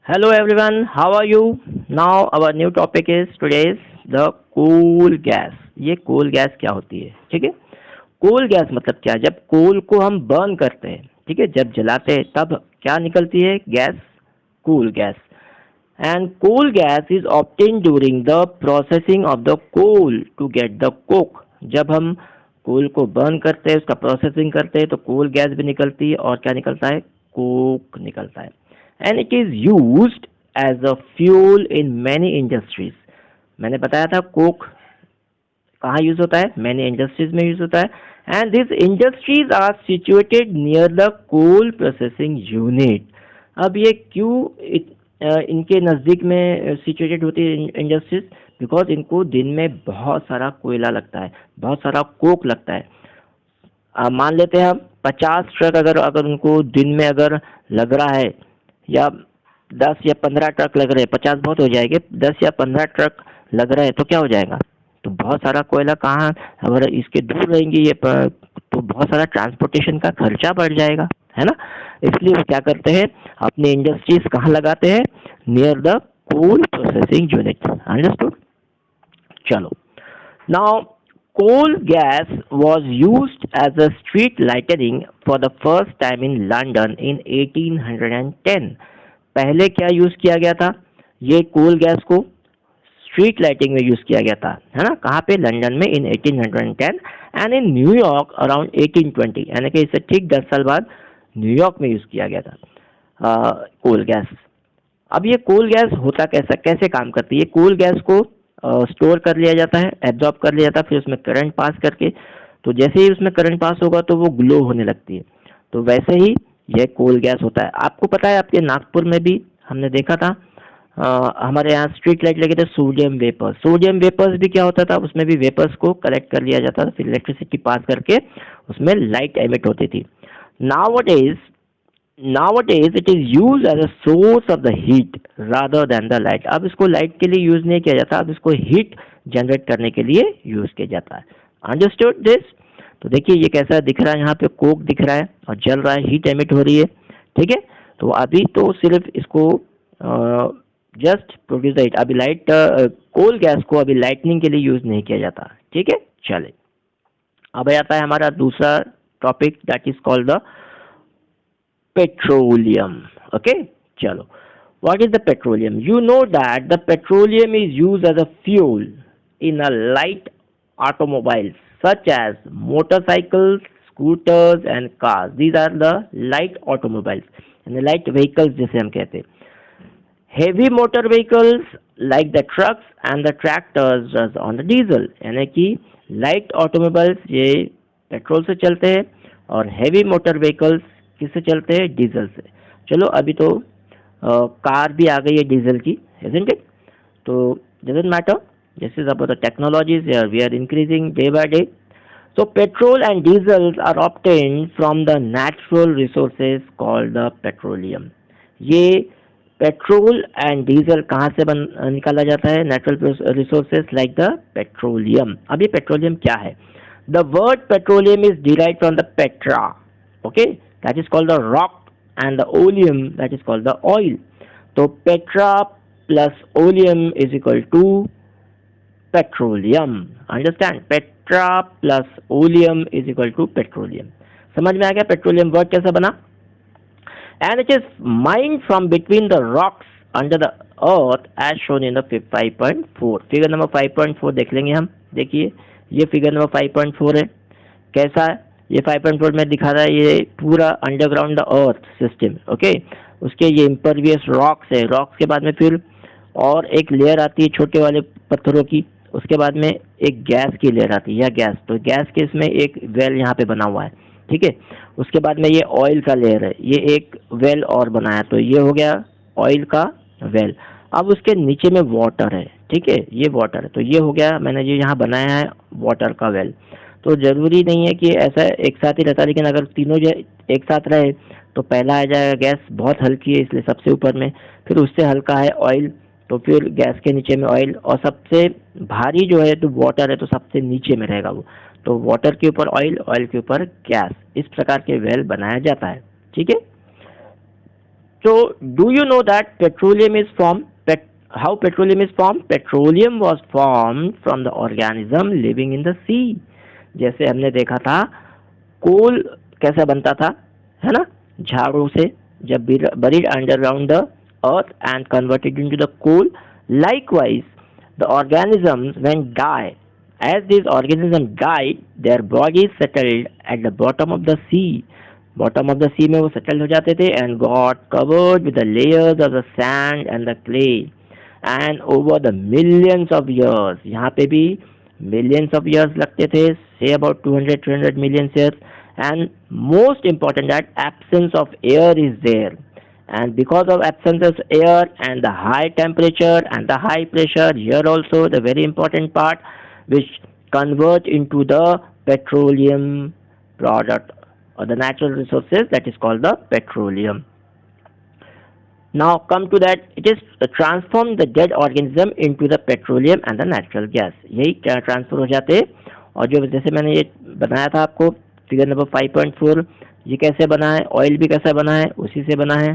Hello everyone, how are you? Now our new topic is today's the coal gas. ये कोल gas क्या होती है? ठीक है, कोल गैस मतलब क्या? जब कोल को हम बर्न करते हैं, ठीक है, जब जलाते हैं तब क्या निकलती है? Gas, coal gas. And coal gas is obtain during the processing of the coal to get the coke. जब हम कोल को बर्न करते हैं, उसका प्रोसेसिंग करते हैं, तो कोल गैस भी निकलती है और क्या निकलता है? कोक निकलता है. And it is used as a fuel in many industries. मैंने बताया था कोक कहाँ यूज होता है? मैनी इंडस्ट्रीज में यूज होता है. And this industries are situated near the coal processing unit. अब ये क्यों इनके नज़दीक में सिचुएटेड होती है इंडस्ट्रीज? बिकॉज इनको दिन में बहुत सारा कोयला लगता है, बहुत सारा कोक लगता है. मान लेते हैं हम 50 ट्रक अगर उनको दिन में अगर लग रहा है, या 10 या 15 ट्रक लग रहे हैं, 50 बहुत हो जाएंगे, 10 या 15 ट्रक लग रहे हैं तो क्या हो जाएगा? तो बहुत सारा कोयला कहाँ, अगर इसके दूर रहेंगे ये तो बहुत सारा ट्रांसपोर्टेशन का खर्चा बढ़ जाएगा, है ना. इसलिए वो क्या करते हैं, अपने इंडस्ट्रीज कहाँ लगाते हैं? Near the coal processing unit. Understood? चलो. Now coal gas was used as a street lighting for the first time in London in 1810. पहले क्या यूज किया गया था? ये कोल गैस को स्ट्रीट लाइटिंग में यूज किया गया था, है ना. कहाँ पे? लंदन में इन 1810. एंड इन न्यूयॉर्क अराउंड 1820, यानी कि इससे ठीक 10 साल बाद न्यूयॉर्क में यूज किया गया था कोल गैस. अब ये कोल गैस होता कैसे काम करती है? ये कोल गैस को स्टोर कर लिया जाता है, एब्जॉर्ब कर लिया जाता है, फिर उसमें करंट पास करके, तो जैसे ही उसमें करंट पास होगा तो वो ग्लो होने लगती है. तो वैसे ही यह कोल गैस होता है. आपको पता है, आपके नागपुर में भी हमने देखा था, हमारे यहाँ स्ट्रीट लाइट लगे थे, सोडियम वेपर्स. सोडियम वेपर्स भी क्या होता था? उसमें भी वेपर्स को कलेक्ट कर लिया जाता था, फिर इलेक्ट्रिसिटी पास करके उसमें लाइट एमिट होती थी. Nowadays it is used as a source of the heat rather than the light. अब इसको लाइट के लिए यूज नहीं किया जाता, अब इसको हीट जनरेट करने के लिए यूज किया जाता है. Understood this? तो देखिए ये कैसा दिख रहा है, यहाँ पे कोक दिख रहा है और जल रहा है, हीट एमिट हो रही है, ठीक है. तो अभी तो सिर्फ इसको जस्ट प्रोड्यूस द हीट. अभी लाइट कोल गैस को अभी लाइटनिंग के लिए यूज नहीं किया जाता, ठीक है. चले, अब आता है हमारा दूसरा topic, that is called the petroleum. Okay, chalo. What is the petroleum? You know that the petroleum is used as a fuel in a light automobiles such as motorcycles, scooters and cars. These are the light automobiles and the light vehicles जिसे हम कहते हैं. Heavy motor vehicles like the trucks and the tractors runs on the diesel. यानी कि light automobiles ये petrol से चलते हैं और heavy motor vehicles किससे चलते हैं? डीजल से. चलो, अभी तो कार भी आ गई है डीजल की, isn't it? तो doesn't matter. This is about the technologies here. We are increasing day by day. So petrol and diesels are obtained from the natural resources called the petroleum. ये petrol and diesel कहाँ से निकाला जाता है? Natural resources like the petroleum. अब ये petroleum क्या है? The word petroleum is derived from the Petra, okay, that is called the rock, and the oleum, that is called the oil. So petra plus oleum is equal to petroleum. Understand? Petra plus oleum is equal to petroleum. समझ में आ गया petroleum word कैसा बना? And it is mined from between the rocks under the earth as shown in the 5.4. Figure number 5.4 देख लेंगे हम. देखिए ये फिगर नंबर 5.4 है. कैसा है ये? 5.4 में दिखा रहा है ये पूरा underground the earth system. Okay, उसके ये इम्परवियस रॉक्स है, रॉक्स के बाद में फिर और एक लेयर आती है छोटे वाले पत्थरों की, उसके बाद में एक गैस की लेयर आती है, या गैस. तो गैस के इसमें एक वेल यहाँ पे बना हुआ है, ठीक है. उसके बाद में ये ऑयल का लेयर है, ये एक वेल और बनाया, तो ये हो गया ऑयल का वेल. अब उसके नीचे में वाटर है, ठीक है, ये वाटर है, तो ये हो गया, मैंने ये यहाँ बनाया है वाटर का वेल. तो ज़रूरी नहीं है कि ऐसा एक साथ ही रहता, लेकिन अगर तीनों एक साथ रहे तो पहला आ जाएगा गैस, बहुत हल्की है इसलिए सबसे ऊपर में, फिर उससे हल्का है ऑयल, तो फिर गैस के नीचे में ऑयल, और सबसे भारी जो है तो वाटर है, तो सबसे नीचे में रहेगा वो. तो वाटर के ऊपर ऑयल, ऑयल के ऊपर गैस, इस प्रकार के वेल बनाया जाता है, ठीक है. So, do you know that petroleum is formed? How petroleum is formed? Petroleum was formed from the organism living in the sea. जैसे हमने देखा था कोल कैसा बनता था, है ना, झाड़ू से, जब buried underground the earth and converted into the coal. Likewise, the organisms when die, as these organisms died, their bodies settled at the bottom of the sea. Bottom of the sea में वो settle हो जाते थे and got covered with the layers of the sand and the clay and over the millions of years. यहाँ पे भी millions of years लगते थे, say about 200 million years. And most important that absence of air is there, and because of absence of air and the high temperature and the high pressure, here also the very important part which convert into the petroleum product or the natural resources, that is called the petroleum. Now come to that, it is transform the dead organism into the petroleum and the natural gas. यही transfer हो जाते हैं. और जो जैसे मैंने ये बनाया था आपको फिगर नंबर 5.4, ये कैसे बना है, ऑयल भी कैसा बना है, उसी से बना है,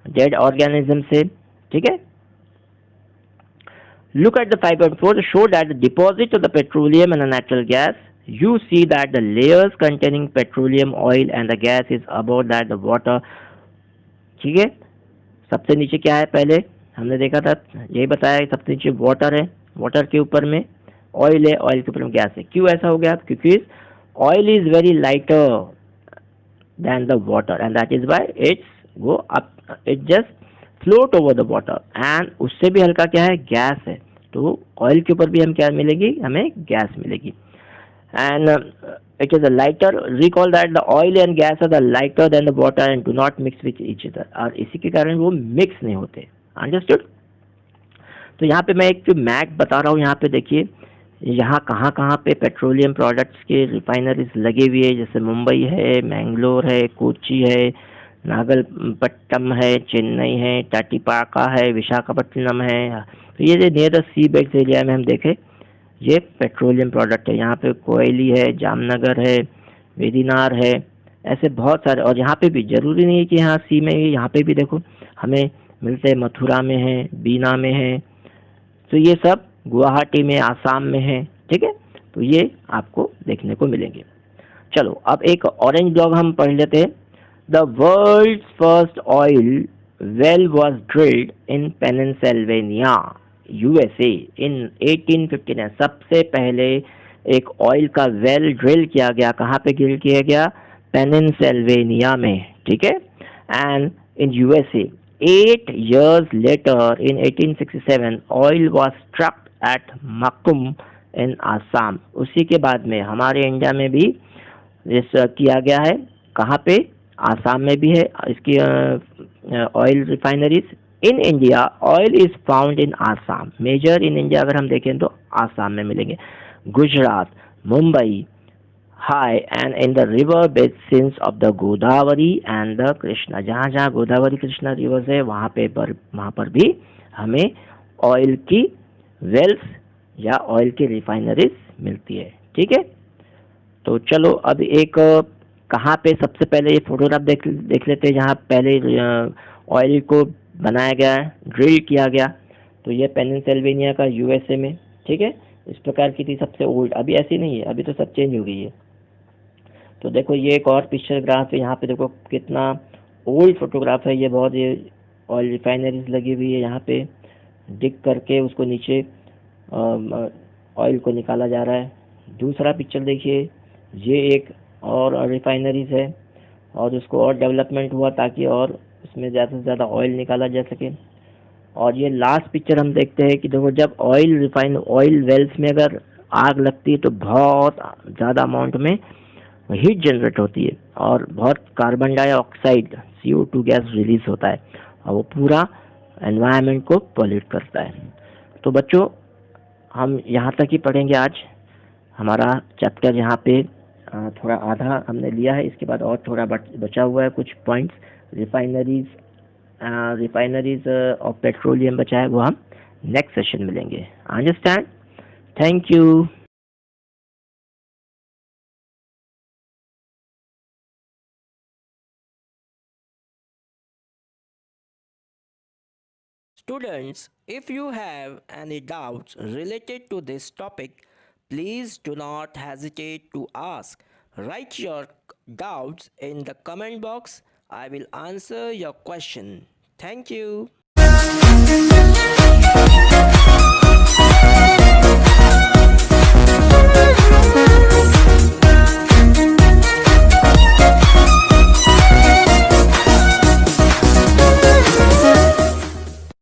डेड ऑर्गेनिज्म से. ठीक है. Look at the 5.4 to show that the deposit of the petroleum and the natural gas. You see that the layers containing petroleum, oil and the gas is above that the water. ठीक है. सबसे नीचे क्या है, पहले हमने देखा था, यही बताया, सबसे नीचे वाटर है, वाटर के ऊपर में ऑयल है, ऑयल के ऊपर में गैस है. क्यों ऐसा हो गया? क्योंकि oil is very lighter than the water and that is why it's go up, it just float over the water. And उससे भी हल्का क्या है, गैस है. तो ऑयल के ऊपर भी हम क्या मिलेगी, हमें गैस मिलेगी. And it is a lighter. Recall that the oil and gas are the lighter than the water and do not mix with each other. और इसी के कारण वो मिक्स नहीं होते. अंडरस्टूड. तो यहाँ पे मैं एक जो मैप बता रहा हूँ, यहाँ पे देखिए, यहाँ कहाँ कहाँ पे पेट्रोलियम प्रोडक्ट्स के रिफाइनरीज लगे हुए है. जैसे मुंबई है, मैंगलोर है, कोची है, नागलपट्टनम है, चेन्नई है, टाटीपाका है, विशाखापट्टनम है. तो ये near the sea belt area में हम देखें, ये पेट्रोलियम प्रोडक्ट है. यहाँ पे कोयली है, जामनगर है, वेदिनार है, ऐसे बहुत सारे. और यहाँ पे भी जरूरी नहीं है कि यहाँ सी में ही, यहाँ पे भी देखो हमें मिलते हैं, मथुरा में है, बीना में है. तो ये सब गुवाहाटी में, आसाम में है. ठीक है. तो ये आपको देखने को मिलेंगे. चलो अब एक ऑरेंज ब्लॉग हम पढ़ लेते हैं. The world's first oil well was drilled in Pennsylvania, USA in 1859. सबसे पहले एक ऑयल का वेल ड्रिल किया गया. कहाँ पे ड्रिल किया गया? पेनिनसिल्वेनिया में. ठीक है. And in USA 8 years later in 1867 oil was struck at Makkum in Assam. उसी के बाद में हमारे इंडिया में भी इस किया गया है. कहाँ पे? आसाम में भी है इसकी oil refineries. In India oil is found in Assam. Major in India अगर हम देखें तो आसाम में मिलेंगे, Gujarat, Mumbai, high and in the river basins of the Godavari and the Krishna. जहाँ जहाँ गोदावरी कृष्णा रिवर्स है वहाँ पर भी हमें ऑयल की वेल्स या ऑयल की रिफाइनरीज मिलती है. ठीक है. तो चलो अब एक कहाँ पे सबसे पहले ये फोटोग्राफ देख लेते हैं, जहाँ पहले ऑयल को बनाया गया है, ड्रिल किया गया. तो ये पेनिनसिल्वेनिया का, यूएसए में. ठीक है. इस प्रकार की थी सबसे ओल्ड. अभी ऐसी नहीं है, अभी तो सब चेंज हो गई है. तो देखो ये एक और पिक्चर ग्राफ है. यहाँ पे देखो कितना ओल्ड फोटोग्राफ है ये. बहुत ये ऑयल रिफाइनरीज लगी हुई है. यहाँ पे डिग करके उसको नीचे ऑयल को निकाला जा रहा है. दूसरा पिक्चर देखिए, ये एक और रिफाइनरीज है और उसको और डेवलपमेंट हुआ ताकि और उसमें ज़्यादा से ज़्यादा ऑयल निकाला जा सके. और ये लास्ट पिक्चर हम देखते हैं कि देखो जब ऑयल वेल्स में अगर आग लगती है तो बहुत ज़्यादा अमाउंट में हीट जनरेट होती है और बहुत carbon dioxide CO2 gas release होता है और वो पूरा एनवायरनमेंट को पॉल्यूट करता है. तो बच्चों हम यहाँ तक ही पढ़ेंगे आज. हमारा चैप्टर यहाँ पे थोड़ा आधा हमने लिया है. इसके बाद और थोड़ा बचा हुआ है, कुछ पॉइंट्स. रिफाइनरीज ऑफ पेट्रोलियम बचा है, वो हम नेक्स्ट सेशन में लेंगे. Understand. Thank you. Students, if you have any doubts related to this topic, please do not hesitate to ask. Write your doubts in the comment box. I will answer your question. Thank you.